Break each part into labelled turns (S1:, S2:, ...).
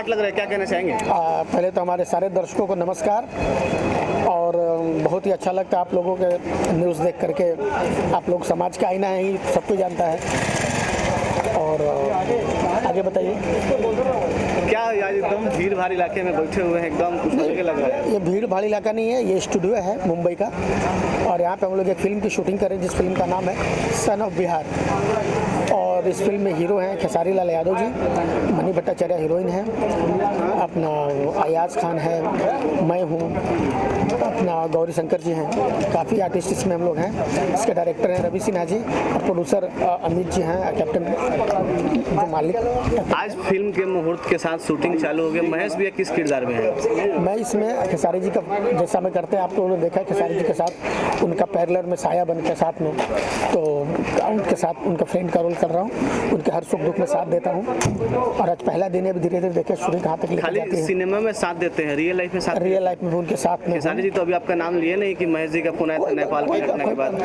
S1: Hit लग रहा है, क्या कहना चाहेंगे?
S2: पहले तो हमारे सारे दर्शकों को नमस्कार, और बहुत ही अच्छा लगता है आप लोगों के न्यूज़ देख करके। आप लोग समाज का आईना है, ही सब कुछ जानता है। और आगे बताइए।
S1: क्या यार एकदम भीड़ भाड़ इलाके में बैठे हुए हैं, एकदम कुछ अलग लग रहा है।
S2: ये भीड़ भाड़ इलाका नहीं है, ये स्टूडियो है मुंबई का, और यहाँ पे हम लोग एक फिल्म की शूटिंग कर रहे हैं जिस फिल्म का नाम है सन ऑफ बिहार। और इस फिल्म में हीरो हैं खेसारी लाल यादव जी, मनी भट्टाचार्य हीरोइन है, अपना अयाज खान है, मैं हूँ, अपना गौरी शंकर जी हैं, काफ़ी आर्टिस्ट इसमें हम लोग हैं। इसके डायरेक्टर हैं रवि सिन्हा जी, और प्रोड्यूसर अमित जी हैं, कैप्टन जो मालिक।
S1: आज फिल्म के मुहूर्त के साथ शूटिंग चालू हो गई। महेश भैया किस किरदार में है?
S2: मैं इसमें खेसारी जी का जैसा मैं करते हैं, आप लोगों ने देखा है खेसारी जी के साथ उनका पैरेलल में साया बन के साथ में, तो उनके साथ उनका फ्रेंड का रोल कर रहा हूँ। उनके हर सुख दुख में साथ देता हूँ, और आज पहला दिन है, धीरे धीरे देखे शुरू कहाँ तक लेकर जाती है।
S1: सिनेमा में साथ देते हैं, रियल लाइफ में साथ?
S2: रियल लाइफ में भी उनके साथ में।
S1: खेसारी जी तो अभी आपका नाम लिए नहीं कि महेश जी का फोन आया था नेपाल के घटना के बाद?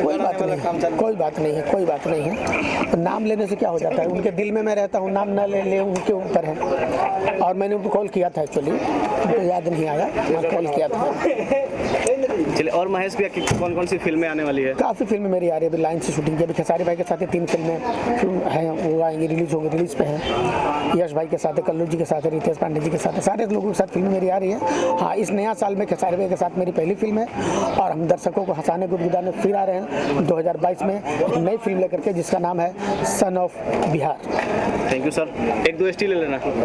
S2: कोई बात नहीं है। नाम लेने से क्या हो जाता है, उनके दिल में मैं रहता हूँ, नाम न ले उनके ऊपर है। और मैंने उनको कॉल किया था, एक्चुअली उनको याद नहीं आया, मैं कॉल किया था।
S1: चलिए, और महेश भैया की कौन कौन सी फिल्में आने वाली है?
S2: काफ़ी फिल्में मेरी आ रही है, अभी लाइन से शूटिंग की। अभी खेसारी भाई के साथ 3 फिल्में हैं, वो आएंगी, रिलीज पे हैं। यश भाई के साथ है, कल्लू जी के साथ है, रितेश पांडे जी के साथ है, सारे लोगों के साथ फिल्में मेरी आ रही है। हाँ, इस नया साल में खेसारी भाई के साथ मेरी पहली फिल्म है, और हम दर्शकों को हंसाने गुदगुदाने फिर आ रहे हैं 2022 में एक नई फिल्म लेकर के, जिसका नाम है son of Bihar.
S1: Thank you sir. 1-2 still ले लेना।